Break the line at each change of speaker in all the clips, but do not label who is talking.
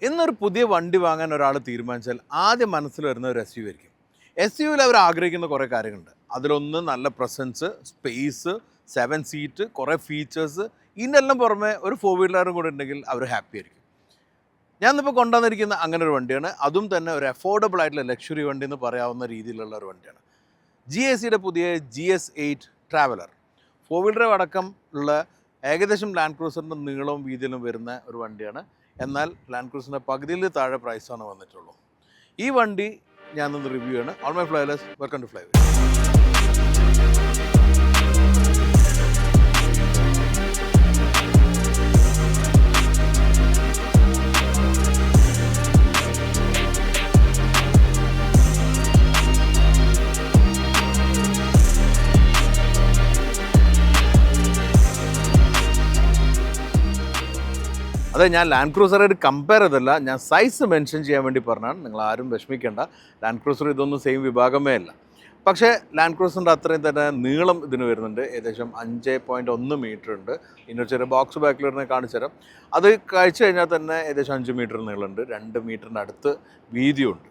ഇന്നൊരു പുതിയ വണ്ടി വാങ്ങാൻ ഒരാൾ തീരുമാനിച്ചാൽ ആദ്യം മനസ്സിൽ വരുന്ന ഒരു എസ് യു ആയിരിക്കും. എസ് യുവിൽ അവർ ആഗ്രഹിക്കുന്ന കുറേ കാര്യങ്ങളുണ്ട്. അതിലൊന്ന് നല്ല പ്രസൻസ്, സ്പേസ്, 7 സീറ്റ്, കുറേ ഫീച്ചേഴ്സ്, ഇതിനെല്ലാം പുറമെ ഒരു 4 വീലറും കൂടെ ഉണ്ടെങ്കിൽ അവർ ഹാപ്പി ആയിരിക്കും. ഞാനിപ്പോൾ കൊണ്ടുവന്നിരിക്കുന്ന അങ്ങനെ ഒരു വണ്ടിയാണ്. അതും തന്നെ ഒരു അഫോർഡബിൾ ആയിട്ടുള്ള ലക്ഷറി വണ്ടി എന്ന് പറയാവുന്ന രീതിയിലുള്ള ഒരു വണ്ടിയാണ്. GACയുടെ പുതിയ GS8 ട്രാവലർ. 4 വീലർ അടക്കം ഉള്ള ഏകദേശം ലാൻഡ് ക്രൂസറിൻ്റെ നീളവും വീതിയിലും വരുന്ന ഒരു വണ്ടിയാണ്. എന്നാൽ ലാൻഡ് ക്രൂസറിൻ്റെ പകുതിയിൽ താഴെ പ്രൈസാണ് വന്നിട്ടുള്ളൂ. ഈ വണ്ടി ഞാനൊന്ന് റിവ്യൂ ആണ്. All my Flyvers, welcome to Flyvers. അതെ, ഞാൻ ലാൻഡ് ക്രൂസറായിട്ട് കമ്പയർ ചെയ്തല്ല, ഞാൻ സൈസ് മെൻഷൻ ചെയ്യാൻ വേണ്ടി പറഞ്ഞാണ്. നിങ്ങൾ ആരും വിഷമിക്കേണ്ട. ലാൻഡ് ക്രൂസർ ഇതൊന്നും സെയിം വിഭാഗമേ അല്ല. പക്ഷേ ലാൻഡ് ക്രൂസറിൻ്റെ അത്രയും തന്നെ നീളം ഇതിന് വരുന്നുണ്ട്. ഏകദേശം 5.1 മീറ്റർ ഉണ്ട്. ഇതിനൊരു ചെറിയ ബോക്സ് ബാക്കിൽ വരുന്ന കാണിച്ചു തരാം. അത് കഴിച്ചു കഴിഞ്ഞാൽ തന്നെ ഏകദേശം 5 മീറ്റർ നീളമുണ്ട്. 2 മീറ്ററിൻ്റെ അടുത്ത് വീതിയുണ്ട്.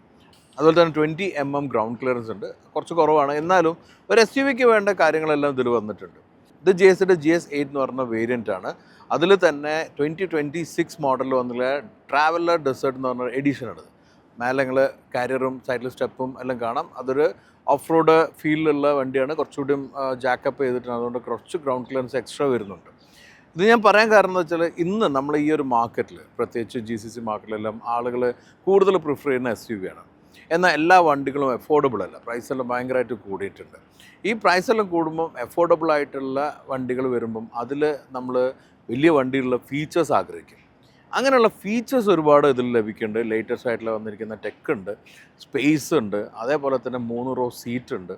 അതുപോലെ തന്നെ 20 mm ഗ്രൗണ്ട് ക്ലിയറൻസ് ഉണ്ട്. കുറച്ച് കുറവാണ്, എന്നാലും ഒരു SUV-ക്ക് വേണ്ട കാര്യങ്ങളെല്ലാം ഇതിൽ വന്നിട്ടുണ്ട്. ഇത് GSയുടെ GS8 എന്ന് പറഞ്ഞ വേരിയൻ്റ് ആണ്. അതിൽ തന്നെ 2026 മോഡലിൽ വന്നുള്ള ട്രാവലർ ഡെസേർട്ട് എന്ന് പറഞ്ഞ എഡിഷനാണ്. മേലെ നിങ്ങൾ കാരിയറും സൈഡിൽ സ്റ്റെപ്പും എല്ലാം കാണാം. അതൊരു ഓഫ് റോഡ് ഫീലിലുള്ള വണ്ടിയാണ്. കുറച്ചുകൂടിയും ജാക്കപ്പ് ചെയ്തിട്ടാണ്. അതുകൊണ്ട് കുറച്ച് ഗ്രൗണ്ട് ക്ലിയറൻസ് എക്സ്ട്രാ വരുന്നുണ്ട്. ഇത് ഞാൻ പറയാൻ കാരണം എന്ന് വെച്ചാൽ ഇന്ന് നമ്മൾ ഈ ഒരു മാർക്കറ്റിൽ, പ്രത്യേകിച്ച് GCC മാർക്കറ്റിലെല്ലാം ആളുകൾ കൂടുതൽ പ്രിഫർ ചെയ്യുന്ന SUV ആണ്. എന്നാൽ എല്ലാ വണ്ടികളും അഫോർഡബിൾ അല്ല. പ്രൈസെല്ലാം ഭയങ്കരമായിട്ട് കൂടിയിട്ടുണ്ട്. ഈ പ്രൈസെല്ലാം കൂടുമ്പം അഫോർഡബിൾ ആയിട്ടുള്ള വണ്ടികൾ വരുമ്പം അതിൽ നമ്മൾ വലിയ വണ്ടിയിലുള്ള ഫീച്ചേഴ്സ് ആഗ്രഹിക്കും. അങ്ങനെയുള്ള ഫീച്ചേഴ്സ് ഒരുപാട് ഇതിൽ ലഭിക്കുന്നുണ്ട്. ലേറ്റസ്റ്റ് ആയിട്ടുള്ള വന്നിരിക്കുന്ന ടെക്ക് ഉണ്ട്, സ്പേസ് ഉണ്ട്, അതേപോലെ തന്നെ 3 റോ സീറ്റ് ഉണ്ട്.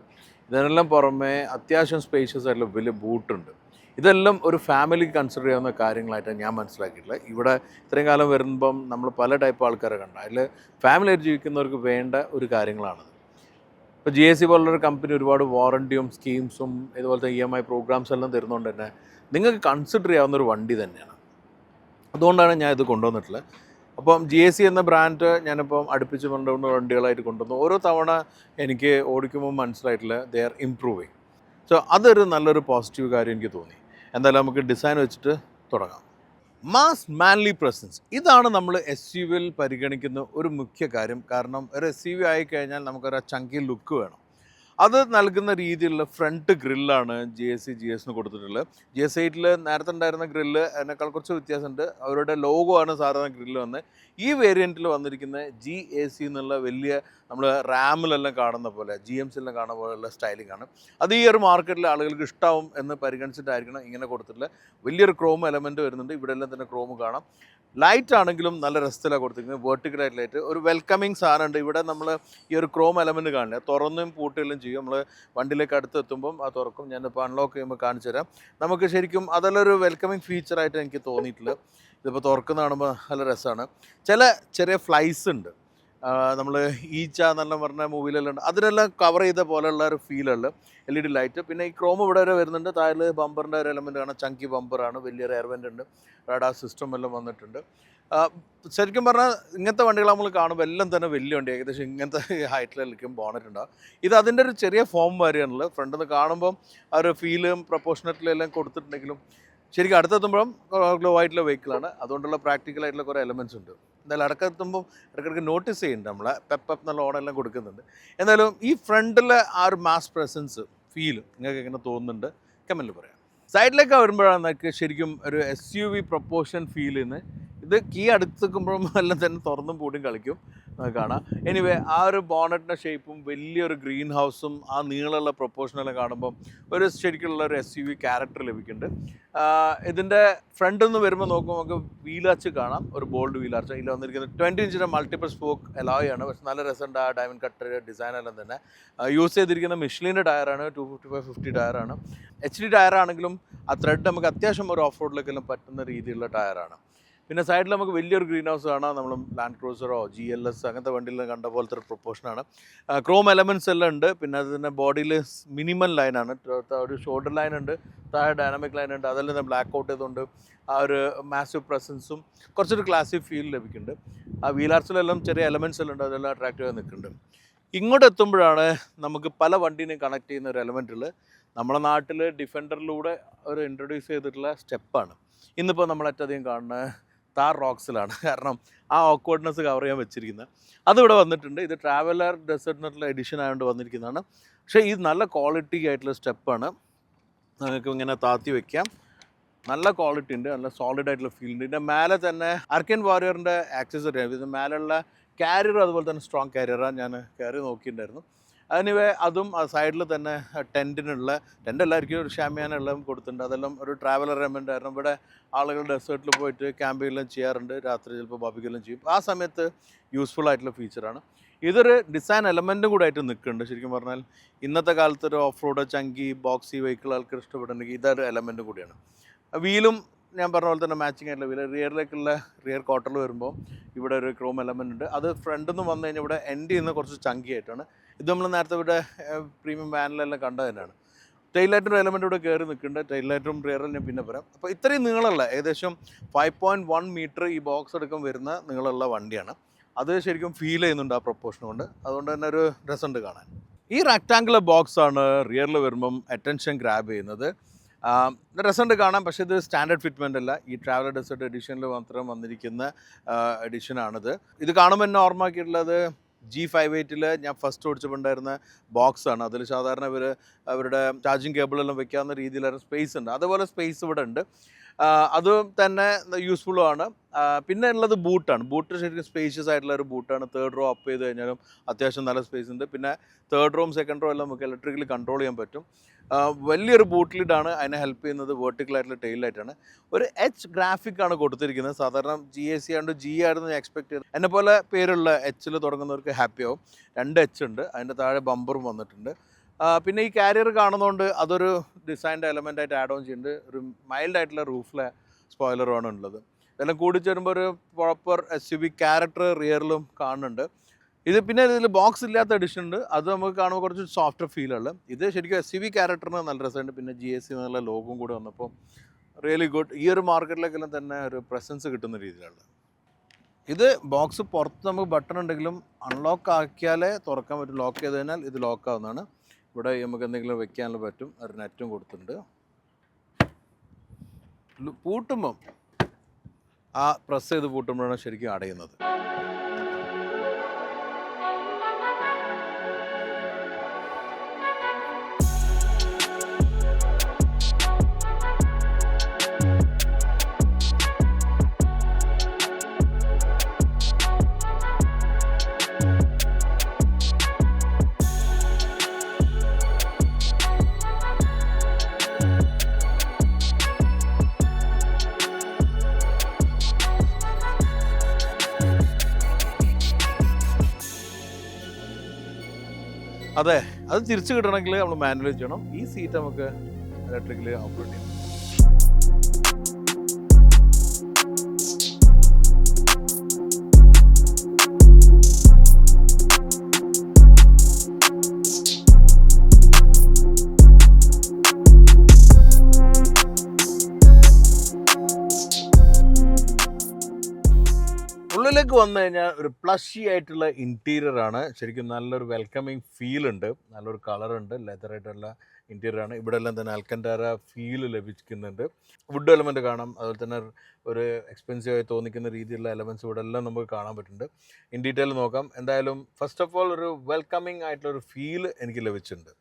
ഇതിനെല്ലാം പുറമെ അത്യാവശ്യം സ്പേഷ്യസ് ആയിട്ടുള്ള വലിയ ബൂട്ടുണ്ട്. ഇതെല്ലാം ഒരു ഫാമിലിക്ക് കൺസിഡർ ചെയ്യാവുന്ന കാര്യങ്ങളായിട്ടാണ് ഞാൻ മനസ്സിലാക്കിയിട്ടുള്ളത്. ഇവിടെ ഇത്രയും കാലം വരുമ്പം നമ്മൾ പല ടൈപ്പ് ആൾക്കാരെ കണ്ട, അതിൽ ഫാമിലിയായിട്ട് ജീവിക്കുന്നവർക്ക് വേണ്ട ഒരു കാര്യങ്ങളാണത്. ഇപ്പോൾ GAC പോലുള്ളൊരു കമ്പനി ഒരുപാട് വാറണ്ടിയും സ്കീംസും ഇതുപോലത്തെ EMI പ്രോഗ്രാംസ് എല്ലാം തരുന്നതുകൊണ്ട് തന്നെ നിങ്ങൾക്ക് കൺസിഡർ ചെയ്യാവുന്ന ഒരു വണ്ടി തന്നെയാണ്. അതുകൊണ്ടാണ് ഞാൻ ഇത് കൊണ്ടുവന്നിട്ടുള്ളത്. അപ്പം GAC എന്ന ബ്രാൻഡ് ഞാനിപ്പം അടുപ്പിച്ച് കൊണ്ടുവന്ന വണ്ടികളായിട്ട് കൊണ്ടുവന്നു. ഓരോ തവണ എനിക്ക് ഓടിക്കുമ്പോൾ മനസ്സിലായിട്ടില്ല, ദേ ആർ ഇംപ്രൂവിങ്. സോ അതൊരു നല്ലൊരു പോസിറ്റീവ് കാര്യം എനിക്ക് തോന്നി. എന്തായാലും നമുക്ക് ഡിസൈൻ വെച്ചിട്ട് തുടങ്ങാം. മാസ് മാൻലി പ്രസൻസ്, ഇതാണ് നമ്മൾ SUV-ൽ പരിഗണിക്കുന്ന ഒരു മുഖ്യ കാര്യം. കാരണം ഒരു SUV ആയിക്കഴിഞ്ഞാൽ നമുക്കൊരു ചങ്കി ലുക്ക് വേണം. അത് നൽകുന്ന രീതിയിലുള്ള ഫ്രണ്ട് ഗ്രില്ലാണ് GS-ന് കൊടുത്തിട്ടുള്ളത്. GS8-ൽ നേരത്തെ ഉണ്ടായിരുന്ന ഗ്രില്ല് അതിനേക്കാൾ കുറച്ച് വ്യത്യാസമുണ്ട്. അവരുടെ ലോഗോ ആണ് സാധാരണ ഗ്രില്ല് വന്നത്. ഈ വേരിയൻറ്റിൽ വന്നിരിക്കുന്ന GAC എന്നുള്ള വലിയ നമ്മൾ റാമിലെല്ലാം കാണുന്ന പോലെ, GMC-ലെല്ലാം കാണുന്ന പോലെയുള്ള സ്റ്റൈലിംഗ് ആണ്. അത് ഈ ഒരു മാർക്കറ്റിൽ ആളുകൾക്ക് ഇഷ്ടാവും എന്ന് പരിഗണിച്ചിട്ടായിരിക്കണം ഇങ്ങനെ കൊടുത്തിട്ടുള്ളത്. വലിയൊരു ക്രോം എലമെൻറ്റ് വരുന്നുണ്ട്. ഇവിടെ എല്ലാം തന്നെ ക്രോം കാണാം. ലൈറ്റ് ആണെങ്കിലും നല്ല രസത്തിലാണ് കൊടുത്തിരിക്കുന്നത്. വെർട്ടിക്കലായിട്ട് ലൈറ്റ്, ഒരു വെൽക്കമിങ് സാധനമുണ്ട്. ഇവിടെ നമ്മൾ ഈ ഒരു ക്രോം എലമെൻറ്റ് കാണില്ല, തുറന്നും പൂട്ടുകയെല്ലാം ചെയ്യും. നമ്മൾ വണ്ടിയിലേക്ക് അടുത്ത് എത്തുമ്പം അത് തുറക്കും. ഞാനിപ്പോൾ അൺലോക്ക് ചെയ്യുമ്പോൾ കാണിച്ചു തരാം. നമുക്ക് ശരിക്കും അതെല്ലാം ഒരു വെൽക്കമിങ് ഫീച്ചറായിട്ട് എനിക്ക് തോന്നിയിട്ടില്ല. ഇതിപ്പോൾ തുറക്കുന്ന കാണുമ്പോൾ നല്ല രസമാണ്. ചില ചെറിയ ഫ്ലൈസ് ഉണ്ട്, നമ്മൾ ഈച്ച എന്നെല്ലാം പറഞ്ഞ മൂവിയിലെല്ലാം ഉണ്ട്. അതിനെല്ലാം കവർ ചെയ്ത പോലെയുള്ള ഒരു ഫീലുള്ള LED ലൈറ്റ്. പിന്നെ ഈ ക്രോം ഇവിടെ വരെ വരുന്നുണ്ട്. താഴെ ബമ്പറിൻ്റെ ഒരു എലമെൻറ്റ് കാണാം. ചങ്കി ബമ്പറാണ്, വലിയൊരു എയർവെൻ്റ് ഉണ്ട്, റഡാർ സിസ്റ്റം എല്ലാം വന്നിട്ടുണ്ട്. ശരിക്കും പറഞ്ഞാൽ ഇങ്ങനത്തെ വണ്ടികൾ നമ്മൾ കാണുമ്പോൾ എല്ലാം തന്നെ വലിയ വണ്ടി, ഏകദേശം ഇങ്ങനത്തെ ഹൈറ്റിലായിരിക്കും ബോണറ്റുണ്ടാകും. ഇത് അതിൻ്റെ ഒരു ചെറിയ ഫോം വരെയാണുള്ളത്. ഫ്രണ്ടിൽ നിന്ന് കാണുമ്പം ആ ഒരു ഫീലും പ്രൊപ്പോർഷനറ്റിലെല്ലാം കൊടുത്തിട്ടുണ്ടെങ്കിലും ശരിക്കും അടുത്തെത്തുമ്പോഴും ഗ്ലോ ആയിട്ടുള്ള വെഹിക്കിളാണ്. അതുകൊണ്ടുള്ള പ്രാക്ടിക്കലായിട്ടുള്ള കുറേ എലമെൻറ്റ്സ് ഉണ്ട്. എന്തായാലും ഇടയ്ക്കെത്തുമ്പം ഇടയ്ക്കിടയ്ക്ക് നോട്ടീസ് ചെയ്യുന്നുണ്ട്, നമ്മളെ പെപ്പ് എന്നുള്ള ഓണെല്ലാം കൊടുക്കുന്നുണ്ട്. എന്നാലും ഈ ഫ്രണ്ടിലെ ആ ഒരു മാസ് പ്രസൻസ് ഫീൽ നിങ്ങൾക്ക് എങ്ങനെ തോന്നുന്നുണ്ട് കമൻറ്റിൽ പറയാം. സൈഡിലേക്ക് വരുമ്പോഴാണ് നമുക്ക് ശരിക്കും ഒരു SUV പ്രൊപ്പോർഷൻ ഫീൽ ചെയ്യുന്നത്. ഇത് കീ അടുത്തേക്കുമ്പോഴും എല്ലാം തന്നെ തുറന്നും പൂട്ടിയും കളിക്കും, കാണാം. എനിവേ ആ ഒരു ബോണറ്റിൻ്റെ ഷേപ്പും വലിയൊരു ഗ്രീൻ ഹൗസും ആ നീളമുള്ള പ്രൊപ്പോർഷനെല്ലാം കാണുമ്പം ഒരു ശരിക്കുള്ള ഒരു SUV ക്യാരക്ടർ ലഭിക്കുന്നുണ്ട്. ഇതിൻ്റെ ഫ്രണ്ടിൽ നിന്ന് വരുമ്പോൾ നോക്കുമ്പോൾ നമുക്ക് വീലാർച്ച് കാണാം, ഒരു ബോൾഡ് വീലാർച്ച്. ഇതിൽ വന്നിരിക്കുന്നത് 20 ഇഞ്ചിൻ്റെ മൾട്ടിപ്പിൾ സ്പോക്ക് അലോയ് ആണ്. പക്ഷെ നല്ല രസമുണ്ട് ആ ഡയമണ്ട് കട്ട് ഡിസൈനെല്ലാം തന്നെ. യൂസ് ചെയ്തിരിക്കുന്ന മിഷ്ലിൻ്റെ ടയറാണ്, 250/50 ടയറാണ്. HD ടയറാണെങ്കിലും ആ ത്രെഡ് നമുക്ക് അത്യാവശ്യം ഒരു ഓഫ് റോഡിലേക്കെല്ലാം പറ്റുന്ന രീതിയിലുള്ള ടയറാണ്. പിന്നെ സൈഡിൽ നമുക്ക് വലിയൊരു ഗ്രീൻ ഹൗസ് കാണാം. നമ്മൾ ലാൻഡ് ക്രൂസറോ GLS അങ്ങനത്തെ വണ്ടിയിൽ കണ്ട പോലത്തെ ഒരു പ്രൊപ്പോർഷനാണ്. ക്രോം എലമെൻറ്റ്സ് എല്ലാം ഉണ്ട്. പിന്നെ അതിൻ്റെ ബോഡിയിൽ മിനിമൽ ലൈനാണ്, ഒരു ഷോൾഡർ ലൈൻ ഉണ്ട്, താഴെ ഡൈനാമിക് ലൈൻ ഉണ്ട്. അതെല്ലാം ബ്ലാക്ക് ഔട്ട് ചെയ്തുകൊണ്ട് ആ ഒരു മാസീവ് പ്രസൻസും കുറച്ചൊരു ക്ലാസിക് ഫീൽ ലഭിക്കുന്നുണ്ട്. ആ വീലാർസിലെല്ലാം ചെറിയ എലമെൻറ്റ്സ് എല്ലാം ഉണ്ട്, അതെല്ലാം അട്രാക്റ്റീവായി നിൽക്കുന്നുണ്ട്. ഇങ്ങോട്ട് എത്തുമ്പോഴാണ് നമുക്ക് പല വണ്ടീനെയും കണക്ട് ചെയ്യുന്ന ഒരു എലമെൻറ്റുകൾ നമ്മുടെ നാട്ടിൽ ഡിഫൻഡറിലൂടെ ഒരു ഇൻട്രൊഡ്യൂസ് ചെയ്തിട്ടുള്ള സ്റ്റെപ്പാണ്. ഇന്നിപ്പോൾ നമ്മൾ ഏറ്റവും അധികം കാണുന്നത് താർ റോക്സിലാണ്. കാരണം ആ ഓക്വേർഡ്നെസ് കവർ ചെയ്യാൻ വെച്ചിരിക്കുന്നത് അതിവിടെ വന്നിട്ടുണ്ട്. ഇത് ട്രാവലർ ഡെസേർട്ടിനുള്ള എഡിഷൻ ആയതുകൊണ്ട് വന്നിരിക്കുന്നതാണ്. പക്ഷേ ഇത് നല്ല ക്വാളിറ്റി ആയിട്ടുള്ള സ്റ്റെപ്പാണ്. നിങ്ങൾക്ക് ഇങ്ങനെ താത്തി വയ്ക്കാം. നല്ല ക്വാളിറ്റി ഉണ്ട്, നല്ല സോളിഡ് ആയിട്ടുള്ള ഫീൽ ഉണ്ട്. ഇതിൻ്റെ മേലെ തന്നെ അർക്കൻ വാരിയറിൻ്റെ ആക്സസറിയാണ്. ഇതിൻ്റെ മേലുള്ള കാരിയർ അതുപോലെ തന്നെ സ്ട്രോങ് കാരിയറാണ്. ഞാൻ കയറി നോക്കിയിട്ടുണ്ടായിരുന്നു. അതിനിവേ അതും ആ സൈഡിൽ തന്നെ ടെൻറ്റിനുള്ള ടെൻ്റെല്ലായിരിക്കും ഒരു ഷാമിയാനെല്ലാം കൊടുത്തിട്ടുണ്ട്. അതെല്ലാം ഒരു ട്രാവലർ എലമെൻ്റ് ആയിരുന്നു. ഇവിടെ ആളുകൾ ഡെസേർട്ടിൽ പോയിട്ട് ക്യാമ്പെല്ലാം ചെയ്യാറുണ്ട്, രാത്രി ചിലപ്പോൾ ബാർബിക്യൂല്ലാം ചെയ്യും. ആ സമയത്ത് യൂസ്ഫുൾ ആയിട്ടുള്ള ഫീച്ചറാണ്. ഇതൊരു ഡിസൈൻ എലമെൻറ്റും കൂടെ ആയിട്ട് നിൽക്കുന്നുണ്ട്. ശരിക്കും പറഞ്ഞാൽ ഇന്നത്തെ കാലത്ത് ഒരു ഓഫ് റോഡ് ചങ്കി ബോക്സി വെഹിക്കിൾ ആൾക്കാർ ഇഷ്ടപ്പെട്ടുണ്ടെങ്കിൽ ഇതൊരു എലമെൻറ്റും കൂടിയാണ്. വീലും ഞാൻ പറഞ്ഞ പോലെ തന്നെ മാച്ചിങ് ആയിട്ടുള്ള വീല്. റിയറിലേക്കുള്ള റിയർ ക്വാർട്ടറിൽ വരുമ്പോൾ ഇവിടെ ഒരു ക്രോം എലമെൻ്റ് ഉണ്ട്. അത് ഫ്രണ്ടിൽ നിന്ന് വന്നു കഴിഞ്ഞാൽ ഇവിടെ എൻഡ് ചെയ്യുന്ന കുറച്ച് ചങ്കി ആയിട്ടാണ്. ഇത് നമ്മൾ നേരത്തെ ഇവിടെ പ്രീമിയം വാനിലെല്ലാം കണ്ടത് തന്നെയാണ്. ടെയിൽ ലൈറ്റിൻ്റെ എലമെൻ്റ് ഇവിടെ കയറി നിൽക്കുന്നുണ്ട്. ടെയിൽ ലൈറ്റും റിയറിൽ ഞാൻ പിന്നെ പറയാം. അപ്പോൾ ഇത്രയും നീളമുള്ള ഏകദേശം 5.1 മീറ്റർ ഈ ബോക്സ് അടക്കം വരുന്ന നീളമുള്ള വണ്ടിയാണ്. അത് ശരിക്കും ഫീൽ ചെയ്യുന്നുണ്ട് ആ പ്രൊപ്പോർഷൻ കൊണ്ട്. അതുകൊണ്ട് തന്നെ ഒരു രസമുണ്ട് കാണാൻ. ഈ റെക്ടാങ്കുലർ ബോക്സാണ് റിയറിൽ വരുമ്പം അറ്റൻഷൻ ഗ്രാബ് ചെയ്യുന്നത്. രസമുണ്ട് കാണാൻ. പക്ഷേ ഇത് സ്റ്റാൻഡേർഡ് ഫിറ്റ്മെൻ്റ് അല്ല. ഈ ട്രാവലർ ഡെസേർട്ട് എഡിഷനിൽ മാത്രം വന്നിരിക്കുന്ന എഡിഷനാണിത്. ഇത് കാണുമ്പോൾ എന്നെ ഓർമ്മയാക്കിയിട്ടുള്ളത് G58 ഞാൻ ഫസ്റ്റ് ഓടിച്ചപ്പോണ്ടായിരുന്ന ബോക്സാണ്. അതിൽ സാധാരണ അവരുടെ ചാർജിങ് കേബിളെല്ലാം വെക്കാവുന്ന രീതിയിലായിരുന്നു സ്പേസ് ഉണ്ട്. അതുപോലെ സ്പേസ് ഇവിടെ ഉണ്ട്. അത് തന്നെ യൂസ്ഫുള്ളുമാണ്. പിന്നെ ഉള്ളത് ബൂട്ടാണ്. ബൂട്ട് ശരിക്കും സ്പേഷ്യസ് ആയിട്ടുള്ള ഒരു ബൂട്ടാണ്. തേർഡ് റോ അപ്പ് ചെയ്ത് കഴിഞ്ഞാലും അത്യാവശ്യം നല്ല സ്പേസ് ഉണ്ട്. പിന്നെ തേർഡ് റോയും സെക്കൻഡ് റോ എല്ലാം നമുക്ക് ഇലക്ട്രിക്കലി കൺട്രോൾ ചെയ്യാൻ പറ്റും. വലിയൊരു ബൂട്ട് ലിഡാണ്. അതിനെ ഹെൽപ്പ് ചെയ്യുന്നത് വെർട്ടിക്കലായിട്ടുള്ള ടെയിൽ ലൈറ്റാണ്. ഒരു H ഗ്രാഫിക്കാണ് കൊടുത്തിരിക്കുന്നത്. സാധാരണ GAC ആയതുകൊണ്ട് G ആയിരുന്നു ഞാൻ എക്സ്പെക്ട് ചെയ്തത്. എന്നെ പോലെ പേരുള്ള Hൽ തുടങ്ങുന്നവർക്ക് ഹാപ്പി ആവും. 2 H ഉണ്ട്. അതിൻ്റെ താഴെ ബമ്പറും വന്നിട്ടുണ്ട്. പിന്നെ ഈ കാരിയർ കാണുന്നതുകൊണ്ട് അതൊരു ഡിസൈൻ്റെ എലമെൻ്റായിട്ട് ആഡ് ഓൺ ചെയ്യുന്നുണ്ട്. ഒരു മൈൽഡ് ആയിട്ടുള്ള റൂഫിലെ സ്പോയിലറുമാണ് ഉള്ളത്. ഇതെല്ലാം കൂടി ചേരുമ്പോൾ ഒരു പ്രോപ്പർ SUV ക്യാരക്ടർ റിയറിലും കാണുന്നുണ്ട്. ഇത് പിന്നെ ഇതിൽ ബോക്സ് ഇല്ലാത്ത എഡിഷൻ ഉണ്ട്. അത് നമുക്ക് കാണുമ്പോൾ കുറച്ച് സോഫ്റ്റ് ഫീലുള്ള. ഇത് ശരിക്കും SUV ക്യാരക്ടറിന് നല്ല രസമുണ്ട്. പിന്നെ GAC എന്നുള്ള ലോഗോയും കൂടെ വന്നപ്പോൾ റിയലി ഗുഡ്. ഈ ഒരു മാർക്കറ്റിലേക്കെല്ലാം തന്നെ ഒരു പ്രസൻസ് കിട്ടുന്ന രീതിയിലുള്ള. ഇത് ബോക്സ് പുറത്ത് നമുക്ക് ബട്ടൺ ഉണ്ടെങ്കിലും അൺലോക്ക് ആക്കിയാലേ തുറക്കാൻ പറ്റും. ലോക്ക് ചെയ്ത് കഴിഞ്ഞാൽ ഇത് ലോക്ക് ആവുന്നതാണ്. ഇവിടെ നമുക്ക് എന്തെങ്കിലും വെക്കാനുള്ള പറ്റും. ഒരു നെറ്റും കൊടുത്തിട്ടുണ്ട്. പൂട്ടുമ്പം ആ പ്രസ് ചെയ്ത് പൂട്ടുമ്പോഴാണ് ശരിക്കും അടയുന്നത്. അതെ, അത് തിരിച്ചു കിട്ടണമെങ്കിൽ നമ്മൾ മാനുവലി ചെയ്യണം. ഈ സീറ്റ് നമുക്ക് ഇലക്ട്രിക്കലി ഓപ്പറേറ്റ് ചെയ്യണം. ഉള്ളിലേക്ക് വന്നു കഴിഞ്ഞാൽ ഒരു പ്ലഷി ആയിട്ടുള്ള ഇൻറ്റീരിയർ ആണ്. ശരിക്കും നല്ലൊരു വെൽക്കമിങ് ഫീൽ ഉണ്ട്. നല്ലൊരു കളറുണ്ട്. ലെതറായിട്ടുള്ള ഇൻറ്റീരിയറാണ്. ഇവിടെ എല്ലാം തന്നെ അൽക്കൻറ്റാര ഫീൽ ലഭിക്കുന്നുണ്ട്. വുഡ് എലമെൻറ്റ് കാണാം. അതുപോലെ തന്നെ ഒരു എക്സ്പെൻസീവായി തോന്നിക്കുന്ന രീതിയിലുള്ള എലമെൻറ്റ്സ് ഇവിടെ എല്ലാം നമുക്ക് കാണാൻ പറ്റുന്നുണ്ട്. ഇൻ ഡീറ്റെയിൽ നോക്കാം. എന്തായാലും ഫസ്റ്റ് ഓഫ് ഓൾ ഒരു വെൽക്കമിങ് ആയിട്ടുള്ളൊരു ഫീൽ എനിക്ക് ലഭിച്ചിട്ടുണ്ട്.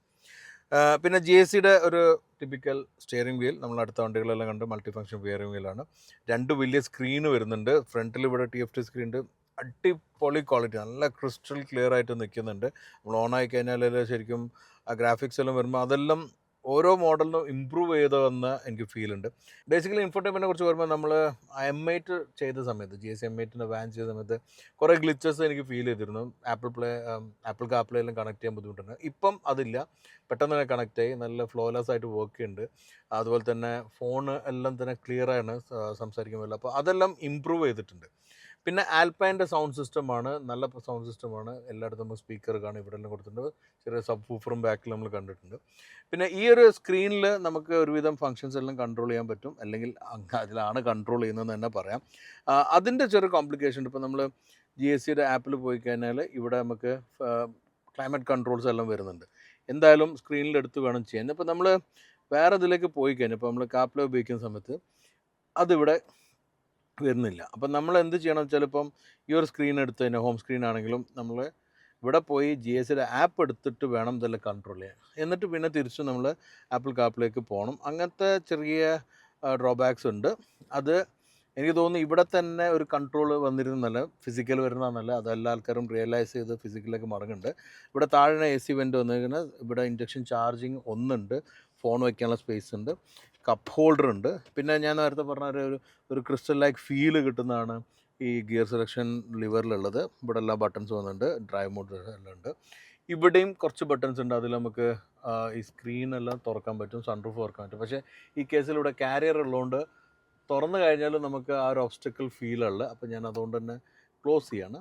പിന്നെ GACയുടെ ഒരു ടിപ്പിക്കൽ സ്റ്റിയറിംഗ് വീൽ നമ്മൾ അടുത്ത വണ്ടികളെല്ലാം കണ്ട് മൾട്ടി ഫംഗ്ഷൻ സ്റ്റിയറിംഗ് വീലാണ്. 2 വലിയ സ്ക്രീന് വരുന്നുണ്ട്. ഫ്രണ്ടിൽ ഇവിടെ TFT സ്ക്രീൻ ഉണ്ട്. അടിപൊളി ക്വാളിറ്റി, നല്ല ക്രിസ്റ്റൽ ക്ലിയർ ആയിട്ട് നിൽക്കുന്നുണ്ട്. നമ്മൾ ഓൺ ആയി കഴിഞ്ഞാൽ ശരിക്കും ആ ഗ്രാഫിക്സ് എല്ലാം വരുമ്പോൾ അതെല്ലാം ഓരോ മോഡലിനും ഇമ്പ്രൂവ് ചെയ്തതെന്ന് എനിക്ക് ഫീൽ ഉണ്ട്. ബേസിക്കലി ഇൻഫോർടൈൻമെൻറ്റിനെ കുറിച്ച് പറയുമ്പോൾ നമ്മൾ M8 ചെയ്ത സമയത്ത് GSC M8ൻ്റെ വാൻ ചെയ്ത സമയത്ത് കുറേ ഗ്ലിച്ചസ് എനിക്ക് ഫീൽ ചെയ്തിരുന്നു. ആപ്പിൾ കാപ്ലേയെല്ലാം കണക്ട് ചെയ്യാൻ ബുദ്ധിമുട്ടുണ്ട്. ഇപ്പം അതില്ല, പെട്ടെന്ന് തന്നെ കണക്റ്റ് ആയി, നല്ല ഫ്ലോലെസ് ആയിട്ട് വർക്ക് ചെയ്യുന്നുണ്ട്. അതുപോലെ തന്നെ ഫോൺ എല്ലാം തന്നെ ക്ലിയറാണ് സംസാരിക്കുമ്പോൾ. അപ്പോൾ അതെല്ലാം ഇമ്പ്രൂവ് ചെയ്തിട്ടുണ്ട്. പിന്നെ ആൽപൈൻ്റെ സൗണ്ട് സിസ്റ്റമാണ്, നല്ല സൗണ്ട് സിസ്റ്റമാണ്. എല്ലായിടത്തും നമ്മൾ സ്പീക്കർ കാണും, ഇവിടെ എല്ലാം കൊടുത്തിട്ടുണ്ട്. ചെറിയ സബ് വൂഫറും ബാക്കിൽ നമ്മൾ കണ്ടിട്ടുണ്ട്. പിന്നെ ഈ ഒരു സ്ക്രീനിൽ നമുക്ക് ഒരുവിധം ഫങ്ഷൻസ് എല്ലാം കൺട്രോൾ ചെയ്യാൻ പറ്റും, അല്ലെങ്കിൽ അതിലാണ് കൺട്രോൾ ചെയ്യുന്നതെന്ന് തന്നെ പറയാം. അതിൻ്റെ ചെറിയ കോംപ്ലിക്കേഷൻ ഉണ്ട്. ഇപ്പോൾ നമ്മൾ GSCയുടെ ആപ്പിൽ പോയി കഴിഞ്ഞാൽ ഇവിടെ നമുക്ക് ക്ലൈമറ്റ് കൺട്രോൾസ് എല്ലാം വരുന്നുണ്ട്. എന്തായാലും സ്ക്രീനിൽ എടുത്ത് വേണം ചെയ്യാൻ. ഇപ്പോൾ നമ്മൾ വേറെ ഇതിലേക്ക് പോയി കഴിഞ്ഞാൽ, ഇപ്പോൾ നമ്മൾ കാപ്ലേ ഉപയോഗിക്കുന്ന സമയത്ത് അതിവിടെ വരുന്നില്ല. അപ്പം നമ്മൾ എന്ത് ചെയ്യണം വെച്ചാൽ, ഇപ്പം ഈ ഒരു സ്ക്രീൻ എടുത്ത് കഴിഞ്ഞാൽ ഹോം സ്ക്രീൻ ആണെങ്കിലും നമ്മൾ ഇവിടെ പോയി GSCയുടെ ആപ്പ് എടുത്തിട്ട് വേണം ഇതെല്ലാം കൺട്രോൾ ചെയ്യാൻ. എന്നിട്ട് പിന്നെ തിരിച്ച് നമ്മൾ ആപ്പിൾ കാപ്പിലേക്ക് പോകണം. അങ്ങനത്തെ ചെറിയ ഡ്രോബാക്സ് ഉണ്ട്. അത് എനിക്ക് തോന്നുന്നു ഇവിടെ തന്നെ ഒരു കൺട്രോൾ വന്നിരുന്നല്ല, ഫിസിക്കൽ വരുന്നതെന്നല്ല, അതെല്ലാ ആൾക്കാരും റിയലൈസ് ചെയ്ത് ഫിസിക്കലിലേക്ക് മടങ്ങുന്നുണ്ട്. ഇവിടെ താഴെ AC വെൻ്റ് വന്നിരിക്കുന്നത്, ഇവിടെ ഇൻഡക്ഷൻ ചാർജിങ് ഒന്നുണ്ട്, ഫോൺ വയ്ക്കാനുള്ള സ്പേസ് ഉണ്ട്, കപ്പ് ഹോൾഡർ ഉണ്ട്. പിന്നെ ഞാൻ നേരത്തെ പറഞ്ഞ ഒരു ക്രിസ്റ്റൽ ലൈക്ക് ഫീല് കിട്ടുന്നതാണ് ഈ ഗിയർ സെലക്ഷൻ ലിവറിലുള്ളത്. ഇവിടെ എല്ലാ ബട്ടൺസ് വന്നിട്ടുണ്ട്, ഡ്രൈവ് മോഡ് എല്ലാം ഉണ്ട്. ഇവിടെയും കുറച്ച് ബട്ടൺസ് ഉണ്ട്, അതിൽ നമുക്ക് ഈ സ്ക്രീനെല്ലാം തുറക്കാൻ പറ്റും, സൺറൂഫ് തുറക്കാൻ പറ്റും. പക്ഷേ ഈ കേസിൽ ഇവിടെ കാരിയർ ഉള്ളതുകൊണ്ട് തുറന്നു കഴിഞ്ഞാൽ നമുക്ക് ആ ഒരു ഒബ്സ്റ്റക്കിൾ ഫീലുള്ള, അപ്പോൾ ഞാൻ അതുകൊണ്ട് തന്നെ ക്ലോസ് ചെയ്യാണ്.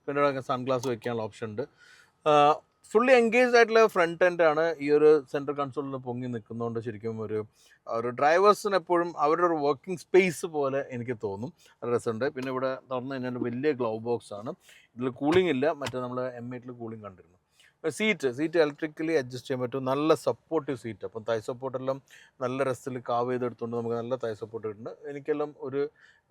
പിന്നെ ഇവിടെ സൺഗ്ലാസ് വയ്ക്കാനുള്ള ഓപ്ഷൻ ഉണ്ട്. ഫുള്ളി എൻഗേജ്ഡ് ആയിട്ടുള്ള ഫ്രണ്ട് എൻഡാണ്. ഈ ഒരു സെൻട്രൽ കൺസോളിൽ പൊങ്ങി നിൽക്കുന്നതുകൊണ്ട് ശരിക്കും ഒരു ഡ്രൈവേഴ്സിന് എപ്പോഴും അവരുടെ ഒരു വർക്കിംഗ് സ്പേസ് പോലെ എനിക്ക് തോന്നും. അത് രസമുണ്ട്. പിന്നെ ഇവിടെ തുറന്നു കഴിഞ്ഞാൽ വലിയ ഗ്ലൗ ബോക്സ് ആണ്. ഇതിൽ കൂളിംഗ് ഇല്ല, മറ്റേ നമ്മൾ M8 കൂളിംഗ് കണ്ടിരുന്നു. സീറ്റ് ഇലക്ട്രിക്കലി അഡ്ജസ്റ്റ് ചെയ്യാൻ പറ്റും, നല്ല സപ്പോർട്ടീവ് സീറ്റ്. അപ്പം തൈ സപ്പോർട്ടെല്ലാം നല്ല രസത്തിൽ കാവ് ചെയ്തെടുത്തുകൊണ്ട് നമുക്ക് നല്ല തൈ സപ്പോർട്ട് കിട്ടുന്നുണ്ട്. എനിക്കെല്ലാം ഒരു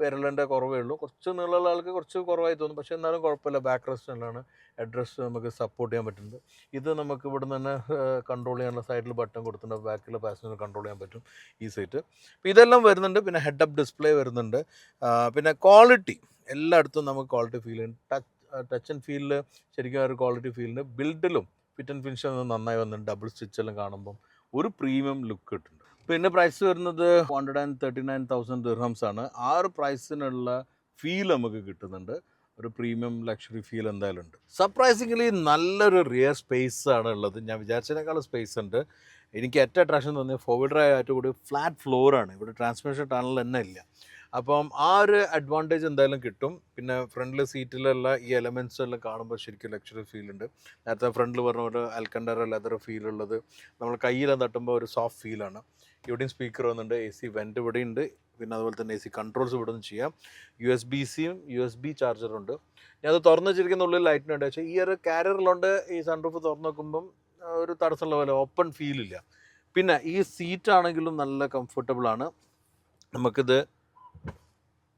വിരലിൻ്റെ കുറവേ ഉള്ളൂ, കുറച്ച് നീളമുള്ള ആൾക്ക് കുറച്ച് കുറവായി തോന്നും, പക്ഷേ എന്നാലും കുഴപ്പമില്ല. ബാക്ക് റെസ്റ്റിലാണ് അഡ്രസ് നമുക്ക് സപ്പോർട്ട് ചെയ്യാൻ പറ്റുന്നത്. ഇത് നമുക്ക് ഇവിടെ നിന്ന് തന്നെ കൺട്രോൾ ചെയ്യാനുള്ള സൈഡിൽ ബട്ടൺ കൊടുത്തിട്ടുണ്ട്, ബാക്കിൽ പാസഞ്ചർ കൺട്രോൾ ചെയ്യാൻ പറ്റും ഈ സീറ്റ്. അപ്പോൾ ഇതെല്ലാം വരുന്നുണ്ട്. പിന്നെ ഹെഡ് അപ്പ് ഡിസ്പ്ലേ വരുന്നുണ്ട്. പിന്നെ ക്വാളിറ്റി എല്ലായിടത്തും നമുക്ക് ക്വാളിറ്റി ഫീൽ ചെയ്യും. ടച്ച് ആൻഡ് ഫീലിൽ ശരിക്കും ഒരു ക്വാളിറ്റി ഫീലിന് ബിൽഡിലും ഫിറ്റ് ആൻഡ് ഫിനിഷ് നന്നായി വന്നിട്ടുണ്ട്. ഡബിൾ സ്റ്റിച്ചെല്ലാം കാണുമ്പം ഒരു പ്രീമിയം ലുക്ക് കിട്ടുന്നുണ്ട്. പിന്നെ പ്രൈസ് വരുന്നത് 139,000 ദിർഹംസ് ആണ്. ആ ഒരു പ്രൈസിനുള്ള ഫീൽ നമുക്ക് കിട്ടുന്നുണ്ട്, ഒരു പ്രീമിയം ലക്ഷറി ഫീൽ എന്തായാലും ഉണ്ട്. സർപ്രൈസിംഗ്ലി നല്ലൊരു റിയർ സ്പേസ് ആണ് ഉള്ളത്. ഞാൻ വിചാരിച്ചതിനേക്കാളും സ്പേസ് ഉണ്ട്. എനിക്ക് ഏറ്റവും അട്രാക്ഷൻ തോന്നിയ ഫോർവേഡ് ഡ്രൈവ് ആയിട്ട് കൂടി ഫ്ലാറ്റ് ഫ്ലോറാണ്. ഇവിടെ ട്രാൻസ്മിഷൻ ടണൽ തന്നെ ഇല്ല. അപ്പം ആ ഒരു അഡ്വാൻറ്റേജ് എന്തായാലും കിട്ടും. പിന്നെ ഫ്രണ്ടിൽ സീറ്റിലുള്ള ഈ എലമെൻറ്റ്സ് എല്ലാം കാണുമ്പോൾ ശരിക്കും ലക്ഷറി ഫീൽ ഉണ്ട്. നേരത്തെ ഫ്രണ്ടിൽ പറഞ്ഞ ഒരു അൽക്കണ്ടറ ലെതർ ഫീൽ ഉള്ളത് നമ്മൾ കയ്യിലും തട്ടുമ്പോൾ ഒരു സോഫ്റ്റ് ഫീലാണ്. ഇവിടെയും സ്പീക്കർ വന്നിട്ടുണ്ട്, AC വെൻ്റ് ഇവിടെ ഉണ്ട്. പിന്നെ അതുപോലെ തന്നെ AC കൺട്രോൾസ് ഇവിടെ നിന്ന് ചെയ്യാം. USB-Cയും USB ചാർജറുണ്ട്. ഞാൻ അത് തുറന്ന് വെച്ചിരിക്കുന്ന ഉള്ളിൽ ലൈറ്റിനുണ്ട്. പക്ഷേ ഈ ഒരു കാരിയറിലുണ്ട്, ഈ സൺറൂഫ് തുറന്ന് നോക്കുമ്പം ഒരു തടസ്സമുള്ള പോലെ ഓപ്പൺ ഫീലില്ല. പിന്നെ ഈ സീറ്റാണെങ്കിലും നല്ല കംഫർട്ടബിളാണ്. നമുക്കിത്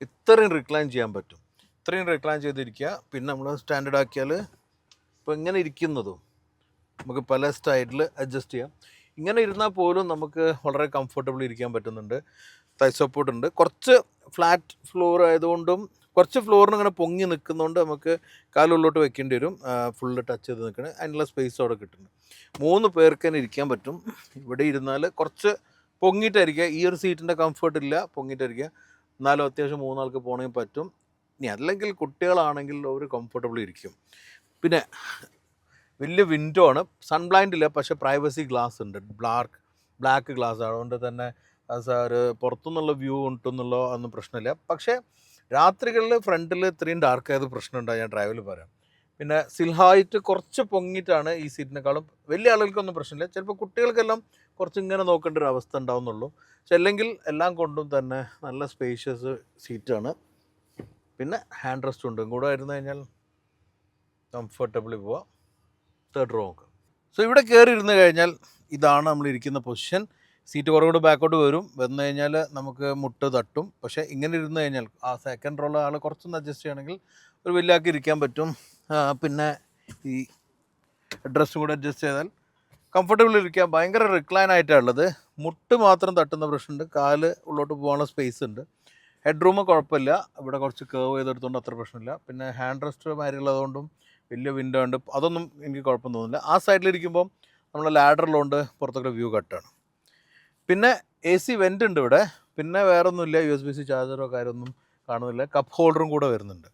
ഇത്രയും റിക്ലൈൻ ചെയ്യാൻ പറ്റും, ഇത്രയും റിക്ലൈൻ ചെയ്തിരിക്കുക. പിന്നെ നമ്മൾ സ്റ്റാൻഡേർഡ് ആക്കിയാൽ ഇപ്പോൾ ഇങ്ങനെ ഇരിക്കുന്നതും നമുക്ക് പല സ്റ്റൈലിൽ അഡ്ജസ്റ്റ് ചെയ്യാം. ഇങ്ങനെ ഇരുന്നാൽ പോലും നമുക്ക് വളരെ കംഫർട്ടബിൾ ഇരിക്കാൻ പറ്റുന്നുണ്ട്. തൈ സപ്പോർട്ട് ഉണ്ട്. കുറച്ച് ഫ്ലാറ്റ് ഫ്ലോർ ആയതുകൊണ്ടും കുറച്ച് ഫ്ലോറിന് ഇങ്ങനെ പൊങ്ങി നിൽക്കുന്നതുകൊണ്ട് നമുക്ക് കാലുള്ളിലോട്ട് വെക്കേണ്ടി വരും. ഫുള്ള് ടച്ച് ചെയ്ത് നിൽക്കണേ, അതിനുള്ള സ്പേസ് അവിടെ കിട്ടുന്നുണ്ട്. 3 പേർക്ക് തന്നെ ഇരിക്കാൻ പറ്റും. ഇവിടെ ഇരുന്നാൽ കുറച്ച് പൊങ്ങിയിട്ടായിരിക്കുക. ഈ ഒരു സീറ്റിൻ്റെ കംഫർട്ടില്ല, പൊങ്ങിയിട്ടായിരിക്കുക. എന്നാലും അത്യാവശ്യം 3 ആൾക്ക് പോകണമെങ്കിൽ പറ്റും. ഇനി അല്ലെങ്കിൽ കുട്ടികളാണെങ്കിൽ ഒരു കംഫർട്ടബിൾ ഇരിക്കും. പിന്നെ വലിയ വിൻഡോ ആണ്, സൺ ബ്ലൈൻഡ് ഇല്ല, പക്ഷേ പ്രൈവസി ഗ്ലാസ് ഉണ്ട്, ബ്ലാക്ക് ഗ്ലാസ്. അതുകൊണ്ട് തന്നെ ഒരു പുറത്തുനിന്നുള്ള വ്യൂ ഉണ്ടെന്നുള്ള ഒന്നും പ്രശ്നമില്ല. പക്ഷേ രാത്രികളിൽ ഫ്രണ്ടിൽ ഇത്രയും ഡാർക്കായത് പ്രശ്നമുണ്ടാകും, ഞാൻ ഡ്രൈവിൽ പറയാം. പിന്നെ സിൽഹായിട്ട് കുറച്ച് പൊങ്ങിയിട്ടാണ് ഈ സീറ്റിനേക്കാളും. വലിയ ആളുകൾക്കൊന്നും പ്രശ്നമില്ല, ചിലപ്പോൾ കുട്ടികൾക്കെല്ലാം കുറച്ച് ഇങ്ങനെ നോക്കേണ്ട ഒരു അവസ്ഥ ഉണ്ടാവുന്നുള്ളൂ. പക്ഷെ അല്ലെങ്കിൽ എല്ലാം കൊണ്ടും തന്നെ നല്ല സ്പേഷ്യസ് സീറ്റാണ്. പിന്നെ ഹാൻഡ് റെസ്റ്റ് ഉണ്ട്, കൂടെ ഇരുന്ന് കഴിഞ്ഞാൽ കംഫർട്ടബിളി പോവാം. തേർഡ് റോ നോക്കാം. സോ ഇവിടെ കയറി ഇരുന്ന് കഴിഞ്ഞാൽ ഇതാണ് നമ്മൾ ഇരിക്കുന്ന പൊസിഷൻ. സീറ്റ് കുറവുകൂടെ ബാക്കോട്ട് വന്നു കഴിഞ്ഞാൽ നമുക്ക് മുട്ട് തട്ടും. പക്ഷേ ഇങ്ങനെ ഇരുന്ന് കഴിഞ്ഞാൽ ആ സെക്കൻഡ് റോള് ആൾ കുറച്ചൊന്ന് അഡ്ജസ്റ്റ് ചെയ്യണമെങ്കിൽ ഒരു വലിയ ആക്കി ഇരിക്കാൻ പറ്റും. പിന്നെ ഈ ഡ്രസ്സും കൂടെ അഡ്ജസ്റ്റ് ചെയ്താൽ കംഫർട്ടബിൾ ഇരിക്കാം. ഭയങ്കര റിക്ലൈൻ ആയിട്ടാണ് ഉള്ളത്. മുട്ട് മാത്രം തട്ടുന്ന പ്രശ്നമുണ്ട്, കാല് ഉള്ളോട്ട് പോകാനുള്ള സ്പേസ് ഉണ്ട്. ഹെഡ് റൂം കുഴപ്പമില്ല, ഇവിടെ കുറച്ച് കേവ് ചെയ്തെടുത്തുകൊണ്ട് അത്ര പ്രശ്നമില്ല. പിന്നെ ഹാൻഡ് റെസ്റ്റ് മാതിരിയുള്ളതുകൊണ്ടും വലിയ വിൻഡോ ഉണ്ട്, അതൊന്നും എനിക്ക് കുഴപ്പം തോന്നുന്നില്ല. ആ സൈഡിലിരിക്കുമ്പം നമ്മൾ ലാഡറിലുണ്ട് പുറത്തൊക്കെ വ്യൂ കട്ടാണ്. പിന്നെ AC വെൻ്റ് ഉണ്ട് ഇവിടെ. പിന്നെ വേറെ ഒന്നുമില്ല, USB-C ചാർജറോ കാര്യമൊന്നും കാണുന്നില്ല. കപ്പ് ഹോൾഡറും കൂടെ വരുന്നുണ്ട്.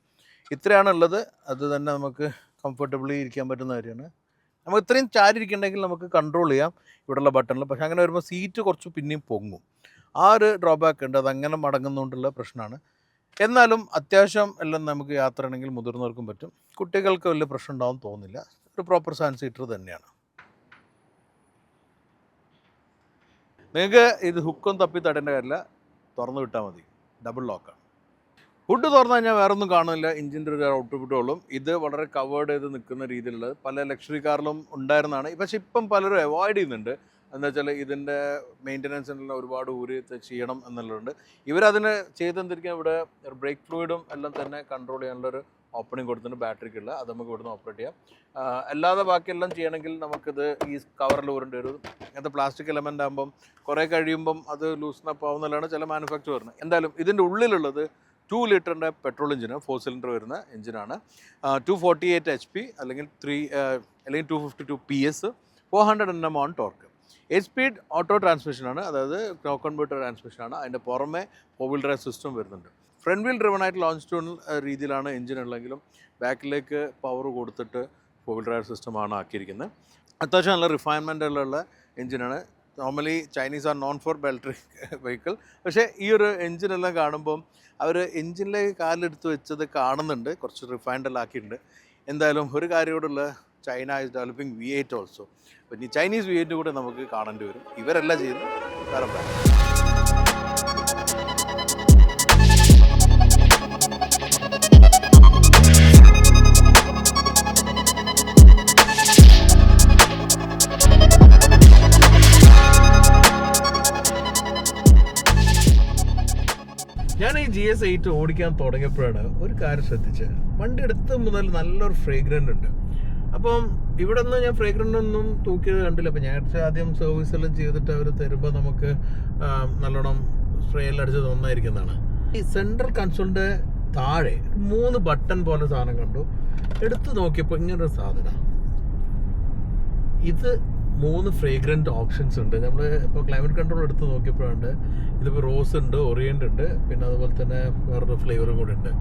ഇത്രയാണ് ഉള്ളത്. അത് തന്നെ നമുക്ക് കംഫർട്ടബിളി ഇരിക്കാൻ പറ്റുന്ന കാര്യമാണ്. നമുക്ക് ഇത്രയും ചാരി ഇരിക്കണമെങ്കിൽ നമുക്ക് കൺട്രോൾ ചെയ്യാം ഇവിടെയുള്ള ബട്ടണിൽ. പക്ഷേ അങ്ങനെ വരുമ്പോൾ സീറ്റ് കുറച്ച് പിന്നെയും പൊങ്ങും. ആ ഒരു ഡ്രോബാക്ക് ഉണ്ട്. അതങ്ങനെ മടങ്ങുന്നതുകൊണ്ടുള്ള പ്രശ്നമാണ്. എന്നാലും അത്യാവശ്യം എല്ലാം നമുക്ക് യാത്ര ചെയ്യണമെങ്കിൽ മുതിർന്നവർക്കും പറ്റും. കുട്ടികൾക്ക് വലിയ പ്രശ്നം ഉണ്ടാവും തോന്നില്ല. ഒരു പ്രോപ്പർ 7 സീറ്റർ തന്നെയാണ്. നിങ്ങൾക്ക് ഇത് ഹുക്കൊന്നും തപ്പി തടേണ്ട കാര്യമില്ല, തുറന്നു വിട്ടാൽ മതി. ഡബിൾ ലോക്കാണ്. ഹുഡ് തുറന്നു കഴിഞ്ഞാൽ വേറെ ഒന്നും കാണുന്നില്ല. എഞ്ചിൻ്റെ ഒരു ഔട്ട്പുട്ടുകളും ഇത് വളരെ കവേർഡ് ചെയ്ത് നിൽക്കുന്ന രീതിയിലുള്ളത് പല ലക്ഷറി കാറിലും ഉണ്ടായിരുന്നതാണ്. പക്ഷേ ഇപ്പം പലരും അവോയ്ഡ് ചെയ്യുന്നുണ്ട്. എന്താ വെച്ചാൽ ഇതിൻ്റെ മെയിൻ്റനൻസിനുള്ള ഒരുപാട് ചെയ്യണം എന്നുള്ളതുണ്ട്. ഇവരതിന് ചെയ്തെന്തിരിക്കാൻ ഇവിടെ ബ്രേക്ക് ഫ്ലൂയിഡും എല്ലാം തന്നെ കൺട്രോൾ ചെയ്യാനുള്ളൊരു ഓപ്പണിംഗ് കൊടുത്തിട്ടുണ്ട് ബാറ്ററിക്കുള്ള. അത് നമുക്ക് ഇവിടുന്ന് ഓപ്പറേറ്റ് ചെയ്യാം. അല്ലാതെ ബാക്കിയെല്ലാം ചെയ്യണമെങ്കിൽ നമുക്കിത് ഈ കവറിൽ ഊരേണ്ടി വരും. ഇങ്ങനത്തെ പ്ലാസ്റ്റിക് എലമെൻ്റ് ആകുമ്പം കുറേ കഴിയുമ്പം അത് ലൂസണപ്പ് ആവുന്നതാണ് ചില മാനുഫാക്ചർ. എന്തായാലും ഇതിൻ്റെ ഉള്ളിലുള്ളത് 2 ലിറ്ററിൻ്റെ പെട്രോൾ എഞ്ചിന്, 4 സിലിണ്ടർ വരുന്ന എഞ്ചിനാണ്. 248 HP അല്ലെങ്കിൽ 252 PS, 400 Nm on torque. 8 speed auto ട്രാൻസ്മിഷനാണ്, അതായത് ക്ലോക്ക് കൺവേർട്ടർ ട്രാൻസ്മിഷനാണ്. അതിൻ്റെ പുറമെ 4 വീൽ ഡ്രൈവ് സിസ്റ്റം വരുന്നുണ്ട്. ഫ്രണ്ട് വീൽ ഡ്രിവൺ ആയിട്ട് ലോഞ്ച് ടൂൺ രീതിയിലാണ് എഞ്ചിൻ ഉള്ളെങ്കിലും ബാക്കിലേക്ക് പവർ കൊടുത്തിട്ട് 4 വീൽ ഡ്രൈവ് സിസ്റ്റമാണ് ആക്കിയിരിക്കുന്നത്. അത്യാവശ്യം നല്ല റിഫൈൻമെൻറ്റുള്ള എഞ്ചിനാണ്. Normally Chinese are known for electric vehicle. പക്ഷേ ഈ ഒരു എഞ്ചിനെല്ലാം കാണുമ്പം അവർ എഞ്ചിനിലേക്ക് കാലെടുത്ത് വെച്ചത് കാണുന്നുണ്ട്, കുറച്ച് റിഫൈൻഡെല്ലാം ആക്കിയിട്ടുണ്ട്. എന്തായാലും ഒരു കാര്യം കൂടെയുള്ള, China is developing V8 also. അപ്പം ഈ ചൈനീസ് V8 കൂടെ നമുക്ക് കാണേണ്ടി വരും. ഇവരല്ല ചെയ്യുന്നത്, വേറെ ബ്രാൻഡ്. ഞാൻ ഈ GS8 ഓടിക്കാൻ തുടങ്ങിയപ്പോഴാണ് ഒരു കാര്യം ശ്രദ്ധിച്ചത്. വണ്ടി എടുത്ത് മുതൽ നല്ലൊരു ഫ്രേഗ്രൻ്റ് ഉണ്ട്. അപ്പം ഇവിടെ നിന്ന് ഞാൻ ഫ്രേഗ്രൻ്റ് ഒന്നും തൂക്കിയത് കണ്ടില്ല. അപ്പം ഞാൻ ആദ്യം സർവീസെല്ലാം ചെയ്തിട്ട് അവർ തരുമ്പോൾ നമുക്ക് നല്ലോണം സ്പ്രേയെല്ലാം അടിച്ചത് ഒന്നായിരിക്കുന്നതാണ്. ഈ സെൻട്രൽ കൺസോളിൻ്റെ താഴെ 3 ബട്ടൺ പോലെ സാധനം കണ്ടു. എടുത്ത് നോക്കിയപ്പോൾ ഇങ്ങനൊരു സാധനം. ഇത് 3 ഫ്രേഗ്രൻ്റ് ഓപ്ഷൻസ് ഉണ്ട്. നമ്മൾ ഇപ്പോൾ ക്ലൈമറ്റ് കൺട്രോൾ എടുത്ത് നോക്കിയപ്പോഴുണ്ട് ഇതിപ്പോൾ റോസ് ഉണ്ട്, ഓറിയൻ്റ് ഉണ്ട്, പിന്നെ അതുപോലെ തന്നെ വേറൊരു ഫ്ലേവറും കൂടെ ഉണ്ട്.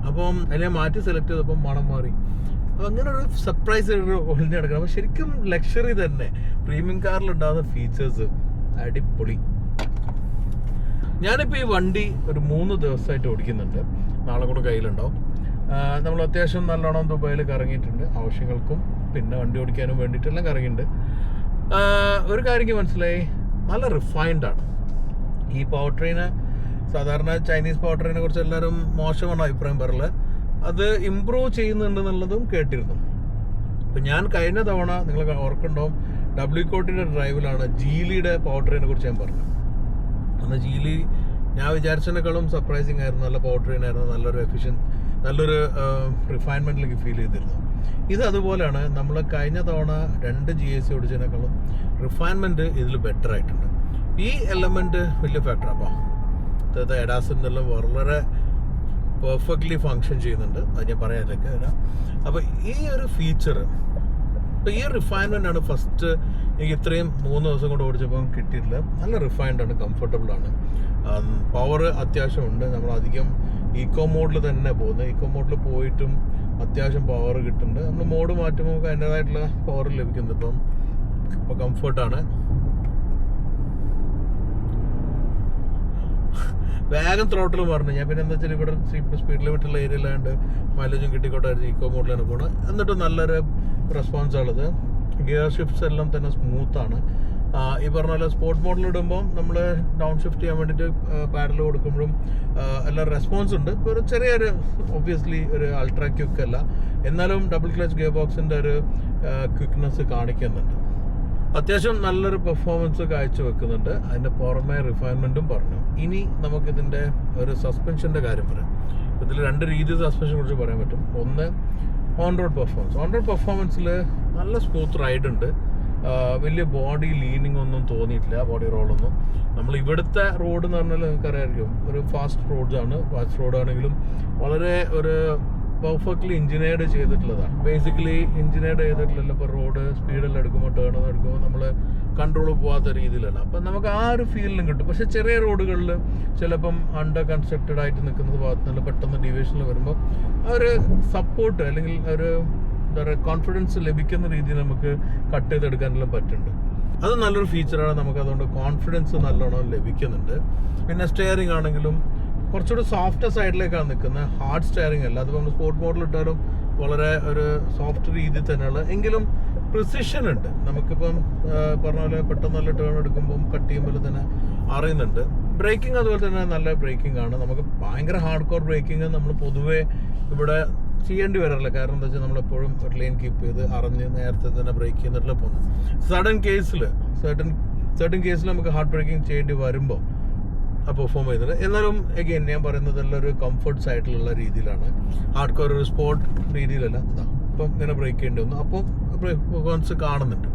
അപ്പം അതിനെ മാറ്റി സെലക്ട് ചെയ്തപ്പോൾ മണം മാറി. അപ്പോൾ അങ്ങനെ ഒരു സർപ്രൈസ് ഒളിഞ്ഞ് കിടക്കണം. അപ്പോൾ ശരിക്കും ലക്ഷറി തന്നെ, പ്രീമിയം കാറിലുണ്ടാകുന്ന ഫീച്ചേഴ്സ് അടിപൊളി. ഞാനിപ്പോൾ ഈ വണ്ടി ഒരു 3 ദിവസമായിട്ട് ഓടിക്കുന്നുണ്ട്. നാളെ കൂടെ കയ്യിലുണ്ടാവും. നമ്മൾ അത്യാവശ്യം നല്ലോണം ദുബായിൽ കറങ്ങിയിട്ടുണ്ട്, ആവശ്യങ്ങൾക്കും പിന്നെ വണ്ടി ഓടിക്കാനും വേണ്ടിയിട്ടെല്ലാം കറങ്ങിയിട്ടുണ്ട്. ഒരു കാര്യം മനസ്സിലായി, നല്ല റിഫൈൻഡാണ് ഈ പവർ ട്രെയിന്. സാധാരണ ചൈനീസ് പവർ ട്രെയിനെ കുറിച്ച് എല്ലാവരും മോശമാണ് അഭിപ്രായം പറയല്. അത് ഇമ്പ്രൂവ് ചെയ്യുന്നുണ്ട് എന്നുള്ളതും കേട്ടിരുന്നു. അപ്പം ഞാൻ കഴിഞ്ഞ തവണ നിങ്ങൾ ഓർക്കുന്നുണ്ടാവും, W-Court ഡ്രൈവിലാണ് ജീലിയുടെ പവർ ട്രെയിനെ കുറിച്ച് ഞാൻ പറഞ്ഞു. അന്ന് ജീലി ഞാൻ വിചാരിച്ചതിനേക്കാളും സർപ്രൈസിങ് ആയിരുന്നു. നല്ല പവർ ട്രെയിൻ ആയിരുന്നു, നല്ലൊരു റിഫൈൻമെൻറ്റിലേക്ക് ഫീൽ ചെയ്തിരുന്നു. ഇത് അതുപോലെയാണ്. നമ്മൾ കഴിഞ്ഞ തവണ 2 GSC ഓടിച്ചതിനേക്കാളും റിഫൈൻമെൻറ്റ് ഇതിൽ ബെറ്റർ ആയിട്ടുണ്ട്. ഈ എലമെൻറ്റ് വലിയ ഫാക്ടറാണ്. അതായത് എഡാസിൻ്റെ എല്ലാം വളരെ പെർഫെക്റ്റ്ലി ഫങ്ഷൻ ചെയ്യുന്നുണ്ട്. അത് ഞാൻ പറയാനൊക്കെ വരാം. അപ്പോൾ ഈ ഒരു ഫീച്ചർ, അപ്പോൾ ഈ റിഫൈൻമെൻ്റ് ആണ് ഫസ്റ്റ് എനിക്ക് ഇത്രയും 3 ദിവസം കൊണ്ട് ഓടിച്ചപ്പോൾ കിട്ടിയിട്ടില്ല. നല്ല റിഫൈൻഡാണ്, കംഫർട്ടബിളാണ്, പവർ അത്യാവശ്യമുണ്ട്. നമ്മളധികം ഈക്കോ മോഡിൽ തന്നെ പോകുന്നത്. ഈക്കോ മോഡിൽ പോയിട്ടും അത്യാവശ്യം പവർ കിട്ടുന്നുണ്ട്. നമ്മൾ മോഡ് മാറ്റുമ്പോൾ നമുക്ക് അതിൻ്റേതായിട്ടുള്ള പവർ ലഭിക്കുന്നുണ്ട്. ഇപ്പോൾ കംഫർട്ടാണ്. വേഗം ത്രോട്ടിൽ പറഞ്ഞു ഞാൻ. പിന്നെ എന്താ വെച്ചാൽ ഇവിടെ സ്പീഡ് ലിമിറ്റുള്ള ഏരിയയിലാണ്ട് മൈലേജും കിട്ടിക്കോട്ടെ ഈക്കോ മോഡിലാണ് പോകുന്നത്. എന്നിട്ടും നല്ലൊരു റെസ്പോൺസ് ഉള്ളത്. ഗിയർ ഷിഫ്റ്റ്സ് എല്ലാം തന്നെ സ്മൂത്താണ്. ഈ പറഞ്ഞ പോലെ സ്പോർട്ട് മോഡിലിടുമ്പോൾ നമ്മൾ ഡൗൺ ഷിഫ്റ്റ് ചെയ്യാൻ വേണ്ടിയിട്ട് പാഡൽ കൊടുക്കുമ്പോഴും എല്ലാം റെസ്പോൺസ് ഉണ്ട്. ഇപ്പോൾ ഒരു ചെറിയൊരു ഒബ്വിയസ്ലി ഒരു അൾട്രാ ക്വിക്ക് അല്ല, എന്നാലും ഡബിൾ ക്ലച്ച് ഗിയർ ബോക്സിൻ്റെ ഒരു ക്വിക്നെസ് കാണിക്കുന്നുണ്ട്. അത്യാവശ്യം നല്ലൊരു പെർഫോമൻസ് കാഴ്ചവെക്കുന്നുണ്ട്. അതിൻ്റെ പുറമെ റിഫൈൻമെൻറ്റും പറഞ്ഞു. ഇനി നമുക്കിതിൻ്റെ ഒരു സസ്പെൻഷൻ്റെ കാര്യം പറയാം. ഇതിൽ 2 രീതിയിൽ സസ്പെൻഷനെ കുറിച്ച് പറയാൻ പറ്റും. ഒന്ന് ഓൺ റോഡ് പെർഫോമൻസിൽ നല്ല സ്മൂത്ത് റൈഡ് ഉണ്ട്. വലിയ ബോഡി ലീനിങ് ഒന്നും തോന്നിയിട്ടില്ല, ബോഡി റോളൊന്നും. നമ്മൾ ഇവിടുത്തെ റോഡ് എന്ന് പറഞ്ഞാൽ നിങ്ങൾക്കറിയാമായിരിക്കും, ഒരു ഫാസ്റ്റ് റോഡാണെങ്കിലും വളരെ ഒരു
പെർഫെക്റ്റ്ലി എഞ്ചിനീയർഡ് ചെയ്തിട്ടുള്ളതാണ്. ബേസിക്കലി എഞ്ചിനീയർഡ് ചെയ്തിട്ടുള്ള ഇപ്പോൾ റോഡ് സ്പീഡെല്ലാം എടുക്കുമ്പോൾ ടേൺ എടുക്കുമ്പോൾ നമ്മൾ കൺട്രോൾ പോകാത്ത രീതിയിലാണ്. അപ്പം നമുക്ക് ആ ഒരു ഫീലിലും കിട്ടും. പക്ഷേ ചെറിയ റോഡുകളിൽ ചിലപ്പം അണ്ടർ കൺസ്ട്രക്റ്റഡ് ആയിട്ട് നിൽക്കുന്ന ഭാഗത്ത് നിന്ന് പെട്ടെന്ന് ഡീവിയേഷനിൽ വരുമ്പോൾ ആ ഒരു സപ്പോർട്ട് അല്ലെങ്കിൽ ഒരു എന്താ പറയുക കോൺഫിഡൻസ് ലഭിക്കുന്ന രീതിയിൽ നമുക്ക് കട്ട് ചെയ്തെടുക്കാനെല്ലാം പറ്റുന്നുണ്ട്. അത് നല്ലൊരു ഫീച്ചറാണ്. നമുക്ക് അതുകൊണ്ട് കോൺഫിഡൻസ് നല്ലോണം ലഭിക്കുന്നുണ്ട്. പിന്നെ സ്റ്റിയറിംഗ് ആണെങ്കിലും കുറച്ചുകൂടി സോഫ്റ്റ് സൈഡിലേക്കാണ് നിൽക്കുന്നത്, ഹാർഡ് സ്റ്റിയറിംഗ് അല്ല. അതിപ്പോൾ നമ്മൾ സ്പോർട്ട് മോഡിൽ ഇട്ടാലും വളരെ ഒരു സോഫ്റ്റ് രീതിയിൽ തന്നെയുള്ള എങ്കിലും പ്രിസിഷൻ ഉണ്ട്. നമുക്കിപ്പം പറഞ്ഞ പോലെ പെട്ടെന്ന് നല്ല ടേൺ എടുക്കുമ്പം കട്ട് ചെയ്യുമ്പോൾ തന്നെ അറിയുന്നുണ്ട്. ബ്രേക്കിംഗ് അതുപോലെ തന്നെ നല്ല ബ്രേക്കിംഗ് ആണ്. നമുക്ക് ഭയങ്കര ഹാർഡ് കോർ ബ്രേക്കിംഗ് നമ്മൾ പൊതുവേ ഇവിടെ ചെയ്യേണ്ടി വരാറില്ല. കാരണം എന്താ വെച്ചാൽ നമ്മളെപ്പോഴും ഒരു ലൈൻ കീപ്പ് ചെയ്ത് അറിഞ്ഞ് നേരത്തെ തന്നെ ബ്രേക്ക് ചെയ്യുന്നില്ല പോകുന്നത്. സഡൻ കേസിൽ നമുക്ക് ഹാർഡ് ബ്രേക്കിംഗ് ചെയ്യേണ്ടി വരുമ്പോൾ പെർഫോം ചെയ്യുന്നത്. എന്നാലും എഗെയിൻ ഞാൻ പറയുന്നത് എല്ലാം ഒരു കംഫർട്ട് സൈഡിലുള്ള രീതിയിലാണ്, ഹാർഡ് കോർ ഒരു സ്പോർട്ട് രീതിയിലല്ല. അതാ അപ്പം ഇങ്ങനെ ബ്രേക്ക് ചെയ്യേണ്ടി വന്നു, അപ്പം പെർഫോമൻസ് കാണുന്നുണ്ട്.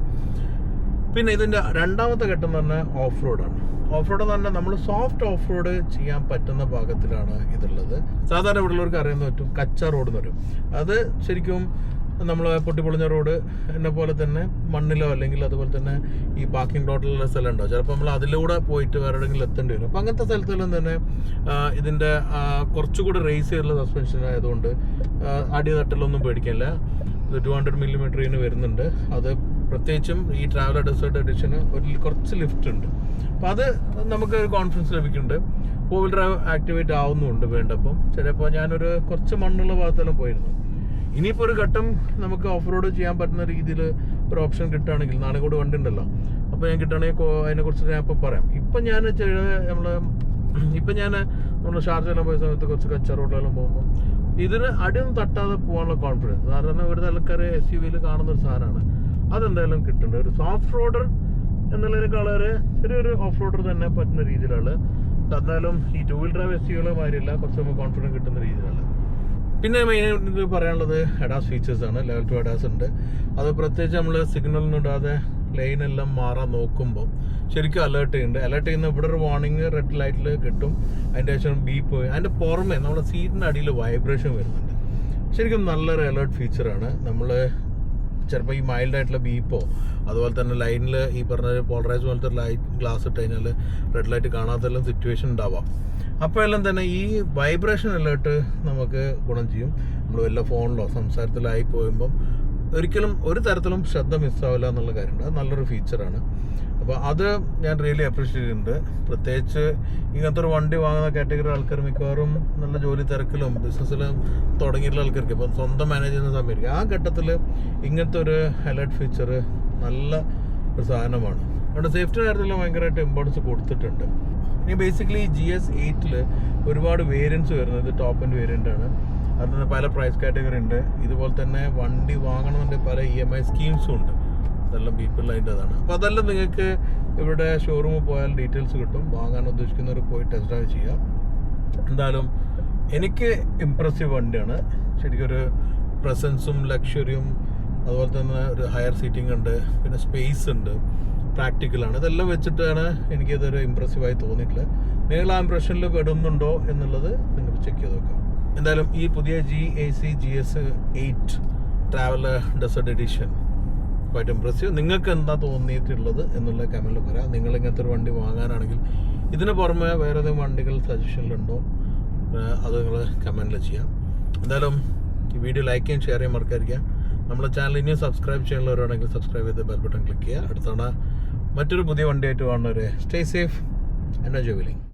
പിന്നെ ഇതിൻ്റെ രണ്ടാമത്തെ ഘട്ടം എന്ന് പറഞ്ഞാൽ ഓഫ് റോഡാണ്. ഓഫ് റോഡ് എന്ന് പറഞ്ഞാൽ നമ്മൾ സോഫ്റ്റ് ഓഫ് റോഡ് ചെയ്യാൻ പറ്റുന്ന ഭാഗത്തിലാണ് ഇതുള്ളത്. സാധാരണ ഇവിടെയുള്ളവർക്ക് അറിയാൻ പറ്റും കച്ച റോഡ് എന്ന് പറയും. അത് ശരിക്കും നമ്മൾ പൊട്ടിപ്പൊളിഞ്ഞ റോഡ് എന്നെ പോലെ തന്നെ മണ്ണിലോ അല്ലെങ്കിൽ അതുപോലെ തന്നെ ഈ പാർക്കിംഗ് ലോട്ടിലുള്ള സ്ഥലം ഉണ്ടാവും. ചിലപ്പോൾ നമ്മൾ അതിലൂടെ പോയിട്ട് വേറെ എവിടെയെങ്കിലും എത്തേണ്ടി വരും. അപ്പോൾ അങ്ങനത്തെ സ്ഥലത്തെല്ലാം തന്നെ ഇതിൻ്റെ കുറച്ചുകൂടി റേസ് ചെയ്തുള്ള സസ്പെൻഷൻ ആയതുകൊണ്ട് അടിതട്ടലൊന്നും പേടിക്കില്ല. ഇത് 200 mm വരുന്നുണ്ട്. അത് പ്രത്യേകിച്ചും ഈ ട്രാവലർ ഡെസേർട്ട് എഡിഷന് കുറച്ച് ലിഫ്റ്റ് ഉണ്ട്. അപ്പോൾ അത് നമുക്ക് ഒരു കോൺഫിഡൻസ് ലഭിക്കുന്നുണ്ട്. ഫോർ വീൽ ഡ്രൈവ് ആക്ടിവേറ്റ് ആവുന്നുണ്ട് വേണ്ടപ്പം. ചിലപ്പോൾ ഞാനൊരു കുറച്ച് മണ്ണുള്ള ഭാഗത്തെല്ലാം പോയിരുന്നു. ഇനിയിപ്പോൾ ഒരു ഘട്ടം നമുക്ക് ഓഫ് റോഡ് ചെയ്യാൻ പറ്റുന്ന രീതിയിൽ ഒരു ഓപ്ഷൻ കിട്ടുകയാണെങ്കിൽ, നാളെ കൂടി വണ്ടി ഉണ്ടല്ലോ, അപ്പോൾ ഞാൻ കിട്ടുകയാണെങ്കിൽ അതിനെക്കുറിച്ച് ഞാൻ ഇപ്പോൾ പറയാം. ഇപ്പം ഞാൻ നമ്മൾ ഷാർജയെല്ലാം പോയ സമയത്ത് കുറച്ച് കച്ച റോഡിലെല്ലാം പോകുമ്പോൾ ഇതിന് അടിയൊന്നും തട്ടാതെ പോകാനുള്ള കോൺഫിഡൻസ് സാധാരണ ഒരു ആൾക്കാർ SUV കാണുന്നൊരു സാധനമാണ്. അതെന്തായാലും കിട്ടുന്നുണ്ട്. ഒരു സോഫ്റ്റ് റോഡർ എന്നുള്ളതിനേക്കാളൊരു ചെറിയൊരു ഓഫ് റോഡർ തന്നെ പറ്റുന്ന രീതിയിലാണ്. എന്തായാലും ഈ 2 വീൽ ഡ്രൈവ് SUV മാതിരിയല്ല, കുറച്ച് നമുക്ക് കോൺഫിഡൻസ് കിട്ടുന്ന രീതിയിലാണ്. പിന്നെ മെയിനായിട്ട് പറയാനുള്ളത് ADAS ഫീച്ചേഴ്സാണ്. ലെവൽ 2 ADAS ഉണ്ട്. അത് പ്രത്യേകിച്ച് നമ്മൾ സിഗ്നലൊന്നും ഇടാതെ ലൈനെല്ലാം മാറാൻ നോക്കുമ്പോൾ ശരിക്കും അലേർട്ട് ചെയ്യുന്ന ഇവിടെ ഒരു വാർണിംഗ് റെഡ് ലൈറ്റിൽ കിട്ടും. അതിൻ്റെ ശേഷം ബീപ്പ്, അതിൻ്റെ പുറമെ നമ്മുടെ സീറ്റിൻ്റെ അടിയിൽ വൈബ്രേഷൻ വരുന്നുണ്ട്. ശരിക്കും നല്ലൊരു അലേർട്ട് ഫീച്ചറാണ്. നമ്മൾ ചിലപ്പോൾ ഈ മൈൽഡായിട്ടുള്ള ബീപ്പോ അതുപോലെ തന്നെ ലൈനിൽ ഈ പറഞ്ഞ പോളറൈസ് പോലത്തെ ലൈറ്റ് ഗ്ലാസ് ഇട്ട് കഴിഞ്ഞാൽ റെഡ് ലൈറ്റ് കാണാത്തെല്ലാം സിറ്റുവേഷൻ ഉണ്ടാവാം. അപ്പോൾ എല്ലാം തന്നെ ഈ വൈബ്രേഷൻ അലേർട്ട് നമുക്ക് ഗുണം ചെയ്യും. നമ്മൾ വല്ല ഫോണിലോ സംസാരത്തിലായി പോകുമ്പം ഒരിക്കലും ഒരു തരത്തിലും ശ്രദ്ധ മിസ്സാവില്ല എന്നുള്ള കാര്യമുണ്ട്. അത് നല്ലൊരു ഫീച്ചറാണ്. അപ്പോൾ അത് ഞാൻ റിയലി അപ്രീഷിയേറ്റ് ചെയ്യുന്നുണ്ട്. പ്രത്യേകിച്ച് ഇങ്ങനത്തെ ഒരു വണ്ടി വാങ്ങുന്ന കാറ്റഗറി ആൾക്കാർ മിക്കവാറും നല്ല ജോലി തിരക്കിലും ബിസിനസ്സിലും തുടങ്ങിയിട്ടുള്ള ആൾക്കാർക്ക് ഇപ്പം സ്വന്തം മാനേജ് ചെയ്യുന്ന സമയത്ത് ആ ഘട്ടത്തിൽ ഇങ്ങനത്തെ ഒരു അലേർട്ട് ഫീച്ചർ നല്ല ഒരു സാധനമാണ്. അതുകൊണ്ട് സേഫ്റ്റി കാര്യത്തിൽ ഭയങ്കരമായിട്ട് ഇമ്പോർട്ടൻസ് കൊടുത്തിട്ടുണ്ട്. ഇനി ബേസിക്കലി GS8 ഒരുപാട് വേരിയൻസ് വരുന്നത് ടോപ്പ് എൻഡ് വേരിയൻ്റ് ആണ്. അതിന് പല പ്രൈസ് കാറ്റഗറി ഉണ്ട്. ഇതുപോലെ തന്നെ വണ്ടി വാങ്ങണമെന്നുണ്ടെങ്കിൽ പല EMI സ്കീംസും ഉണ്ട്. അതെല്ലാം പീപ്പിളിലായിട്ട് അതാണ്. അപ്പോൾ അതെല്ലാം നിങ്ങൾക്ക് ഇവിടെ ഷോറൂമിൽ പോയാൽ ഡീറ്റെയിൽസ് കിട്ടും. വാങ്ങാൻ ഉദ്ദേശിക്കുന്നവർ പോയി ടെസ്റ്റ് ഡ്രൈവ് ചെയ്യാം. എന്തായാലും എനിക്ക് ഇമ്പ്രസീവ് വണ്ടിയാണ്. ശരിക്കും ഒരു പ്രസൻസും ലക്ഷറിയും അതുപോലെ തന്നെ ഒരു ഹയർ സീറ്റിംഗ് ഉണ്ട്, പിന്നെ സ്പേസ് ഉണ്ട്, പ്രാക്ടിക്കലാണ്. ഇതെല്ലാം വെച്ചിട്ടാണ് എനിക്കതൊരു ഇമ്പ്രസീവായി തോന്നിയിട്ടില്ല. നിങ്ങൾ ആ ഇംപ്രഷനിൽ പെടുന്നുണ്ടോ എന്നുള്ളത് നിങ്ങൾക്ക് ചെക്ക് ചെയ്ത് നോക്കാം. എന്തായാലും ഈ പുതിയ GAC GS8 traveller desert edition quite impressive. നിങ്ങൾക്ക് എന്താ തോന്നിയിട്ടുള്ളത് എന്നുള്ള കമൻറ്റിൽ പറയാം. നിങ്ങൾ ഇങ്ങനത്തെ ഒരു വണ്ടി വാങ്ങാനാണെങ്കിൽ ഇതിന് പുറമെ വേറെ ഏതെങ്കിലും വണ്ടികൾ സജഷനിലുണ്ടോ അത് നിങ്ങൾ കമൻറ്റിൽ ചെയ്യാം. എന്തായാലും ഈ വീഡിയോ ലൈക്ക് ചെയ്യാൻ ഷെയർ ചെയ്യാൻ മറക്കാതിരിക്കുക. നമ്മുടെ ചാനൽ ഇനിയും സബ്സ്ക്രൈബ് ചെയ്യാനുള്ളവരാണെങ്കിൽ സബ്സ്ക്രൈബ് ചെയ്ത് ബെൽ ബട്ടൺ ക്ലിക്ക് ചെയ്യുക. അടുത്തവണ മറ്റൊരു പുതിയ വണ്ടിയായിട്ട് കാണുന്നവരെ stay safe and enjoy wheeling.